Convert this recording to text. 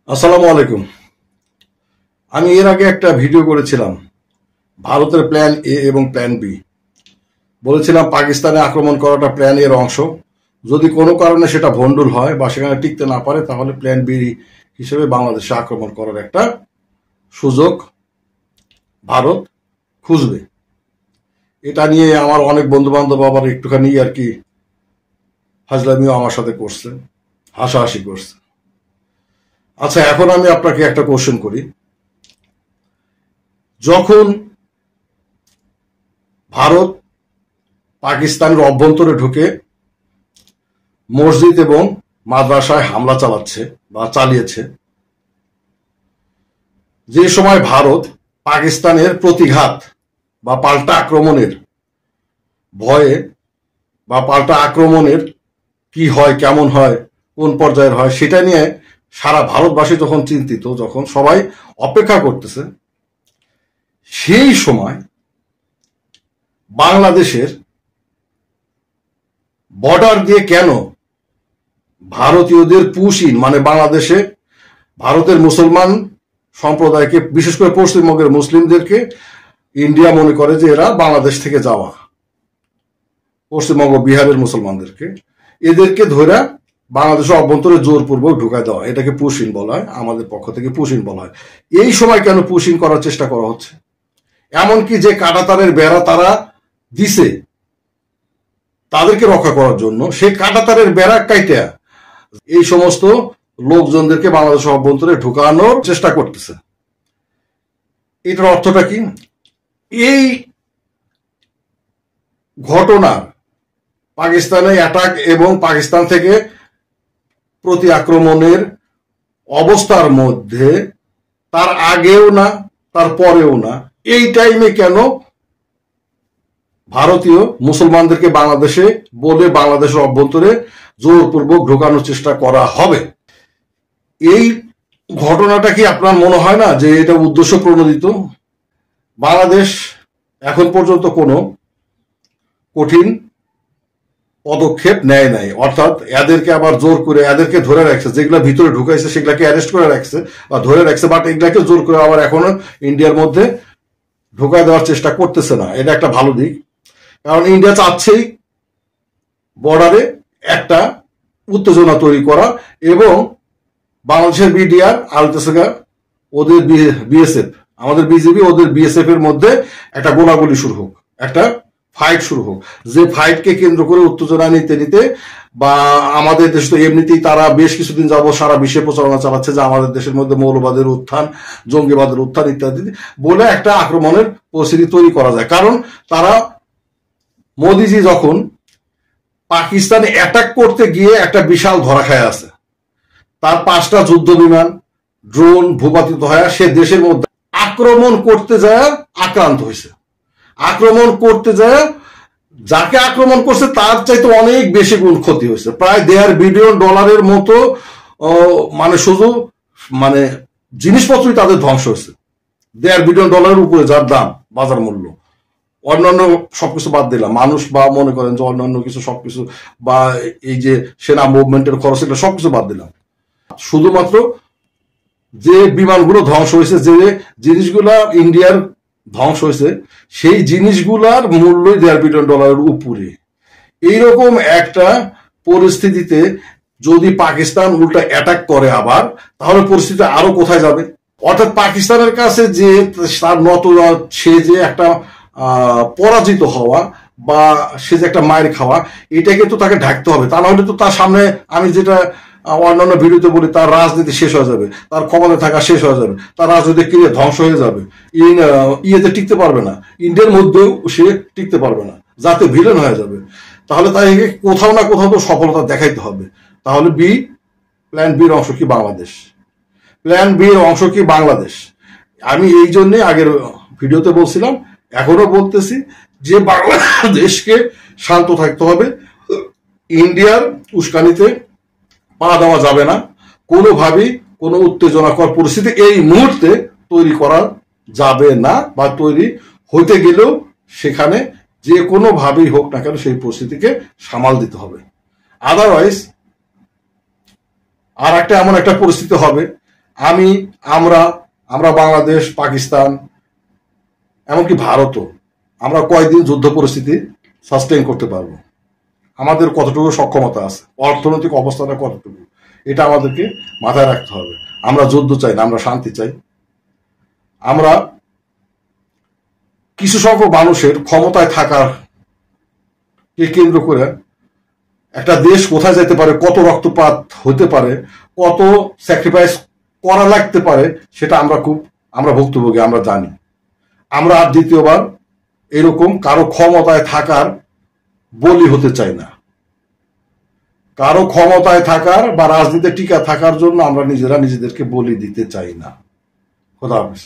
আসসালামু আলাইকুম। আমি এর আগে একটা ভিডিও করেছিলাম ভারতের প্ল্যান এ এবং প্ল্যান বি। বলেছিলাম পাকিস্তানে আক্রমণ করাটা প্ল্যান এর অংশ। যদি কোনো কারণে সেটা ভণ্ডুল হয় বা সেখানে টিকতে না পারে তাহলে প্ল্যান বি হিসেবে বাংলাদেশে আক্রমণ করার একটা সুযোগ ভারত খুঁজবে। এটা নিয়ে আমার অনেক বন্ধু বান্ধব আবার একটুখানি আর কি ফাজলামিও আমার সাথে করছে, হাসাহাসি করছে। আচ্ছা, এখন আমি আপনাকে একটা কোশ্চেন করি। যখন ভারত পাকিস্তানের অভ্যন্তরে ঢুকে মসজিদ এবং মাদ্রাসায় হামলা চালাচ্ছে বা চালিয়েছে, যে সময় ভারত পাকিস্তানের প্রতিঘাত বা পাল্টা আক্রমণের ভয়ে বা পাল্টা আক্রমণের কি হয়, কেমন হয়, কোন পর্যায়ের হয় সেটা নিয়ে সারা ভারতবাসী যখন চিন্তিত, যখন সবাই অপেক্ষা করতেছে, সেই সময় বাংলাদেশের বর্ডার দিয়ে কেন ভারতীয়দের পুশিন, মানে বাংলাদেশে ভারতের মুসলমান সম্প্রদায়কে, বিশেষ করে পশ্চিমবঙ্গের মুসলিমদেরকে ইন্ডিয়া মনে করে যে এরা বাংলাদেশ থেকে যাওয়া, পশ্চিমবঙ্গ বিহারের মুসলমানদেরকে, এদেরকে ধরে বাংলাদেশের অভ্যন্তরে জোরপূর্বক ঢুকায় দেওয়া, এটাকে পুশিন বলা হয়, আমাদের পক্ষ থেকে পুশিন বলা হয়। এই সময় কেন পুশিন করার চেষ্টা করা হচ্ছে? এমনকি যে কাঁটাতারের বেড়া তারা দিছে তাদেরকে রক্ষা করার জন্য, সেই কাঁটাতারের বেড়া কাইটা এই সমস্ত লোকজনদেরকে বাংলাদেশের অভ্যন্তরে ঢুকানোর চেষ্টা করতেছে। এটার অর্থটা কি? এই ঘটনা, পাকিস্তানে অ্যাটাক এবং পাকিস্তান থেকে প্রতি আক্রমণের অবস্থার মধ্যে, তার আগেও না তার পরেও না, এই টাইমে কেন ভারতীয় মুসলমানদেরকে বাংলাদেশে বলে বাংলাদেশের অভ্যন্তরে জোরপূর্বক ঢোকানোর চেষ্টা করা হবে? এই ঘটনাটা কি আপনার মনে হয় না যে এটা উদ্দেশ্য প্রণোদিত? বাংলাদেশ এখন পর্যন্ত কোনো কঠিন পদক্ষেপ নেয় নাই, অর্থাৎ এদেরকে আবার জোর করে এদেরকে ধরে রাখছে, যেগুলো ভিতরে ঢুকাইছে সেগুলাকে অ্যারেস্ট করে রাখছে বা ধরে রাখছে, বাট এগুলাকে জোর করে আবার এখনো ইন্ডিয়ার মধ্যে ঢুকায় দেওয়ার চেষ্টা করতেছে না। এটা একটা ভালো দিক, কারণ ইন্ডিয়া চাচ্ছেই বর্ডারে একটা উত্তেজনা তৈরি করা এবং বাংলাদেশের বিডিআর আলতেসেগা, ওদের বিএসএফ, আমাদের বিজেপি, ওদের বিএসএফ এর মধ্যে একটা গোলাগুলি শুরু হোক, একটা ফাইট শুরু হোক। যে ফাইটকে কেন্দ্র করে উত্তেজনা নিতে নিতে, বা আমাদের দেশ তো এমনিতেই তারা বেশ কিছুদিন যাবত সারা বিশ্বে প্রচারণা চালাচ্ছে যে আমাদের দেশের মধ্যে মৌলবাদের উত্থান, জঙ্গিবাদের উত্থান ইত্যাদি বলে একটা আক্রমণের পরিস্থিতি তৈরি করা যায়। কারণ তারা, মোদিজি যখন পাকিস্তানে অ্যাটাক করতে গিয়ে একটা বিশাল ধরা খায় আছে, তার 5টা যুদ্ধ বিমান, ড্রোন ভূপাতিত হয়, সে দেশের মধ্যে আক্রমণ করতে যায় আক্রান্ত হয়েছে। আক্রমণ করতে যায় যাকে আক্রমণ করছে তার চাইতে অনেক বেশি গুণ ক্ষতি হয়েছে, প্রায় $1.5 বিলিয়ন মতো, মানে শুধু মানে জিনিসপত্রই তাদের ধ্বংস হয়েছে। $1.5 বিলিয়ন উপরে যার দাম, বাজার মূল্য। অন্যান্য সবকিছু বাদ দিলাম, মানুষ বা মনে করেন যে অন্যান্য কিছু সবকিছু, বা এই যে সেনা মুভমেন্টের খরচ, এগুলো সবকিছু বাদ দিলাম। শুধুমাত্র যে বিমানগুলো ধ্বংস হয়েছে, যে জিনিসগুলা ইন্ডিয়ার ধ্বংস হয়েছে, সেই জিনিসগুলার মূল্যই $1.5 বিলিয়ন উপরে। এইরকম একটা পরিস্থিতিতে যদি পাকিস্তান উল্টা অ্যাটাক করে আবার, তাহলে পরিস্থিতি আরো কোথায় যাবে? অর্থাৎ পাকিস্তানের কাছে যে তার সে যে একটা পরাজিত হওয়া বা সে যে একটা মায়ের খাওয়া, এটাকে তো তাকে ঢাকতে হবে। তা নাহলে তো তার সামনে, আমি যেটা অন্যান্য ভিডিওতে বলি, তার রাজনীতি শেষ হয়ে যাবে, তার ক্ষমতা থাকা শেষ হয়ে যাবে, তার রাজনৈতিক ক্রিয়া ধ্বংস হয়ে যাবে, ইয়েতে টিকতে পারবে না, ইন্ডিয়ার মধ্যেও সে টিকতে পারবে না, যাতে ভিলেন হয়ে যাবে। তাহলে তাই কোথাও না কোথাও তো সফলতা দেখাইতে হবে। তাহলে প্ল্যান বির অংশ কি বাংলাদেশ? প্ল্যান বির অংশ কি বাংলাদেশ? আমি এই জন্যে আগের ভিডিওতে বলছিলাম, এখনো বলতেছি যে বাংলাদেশকে শান্ত থাকতে হবে, ইন্ডিয়ার উস্কানিতে পা দেওয়া যাবে না, কোনোভাবেই কোনো উত্তেজনাকর পরিস্থিতি এই মুহূর্তে তৈরি করা যাবে না, বা তৈরি হইতে গেলেও সেখানে যে কোনো ভাবেই হোক না কেন সেই পরিস্থিতিকে সামাল দিতে হবে। আদারওয়াইজ আর একটা এমন একটা পরিস্থিতি হবে আমরা আমরা বাংলাদেশ, পাকিস্তান, এমনকি ভারতও আমরা কয়দিন যুদ্ধ পরিস্থিতি সাস্টেইন করতে পারবো, আমাদের কতটুকু সক্ষমতা আছে, অর্থনৈতিক অবস্থাটা কতটুকু, এটা আমাদেরকে মাথায় রাখতে হবে। আমরা যুদ্ধ চাই না, আমরা শান্তি চাই। আমরা কিছু সংখ্যক মানুষের ক্ষমতায় থাকার কে কেন্দ্র করে একটা দেশ কোথায় যেতে পারে, কত রক্তপাত হতে পারে, কত স্যাক্রিফাইস করা লাগতে পারে, সেটা আমরা ভুক্তভোগী, আমরা জানি। আমরা আর দ্বিতীয়বার এরকম কারো ক্ষমতায় থাকার বলি হতে চাই না। কারো ক্ষমতায় থাকার বা রাজনীতিতে টিকা থাকার জন্য আমরা নিজেরা নিজেদেরকে বলি দিতে চাই না। খোদা হাফেজ।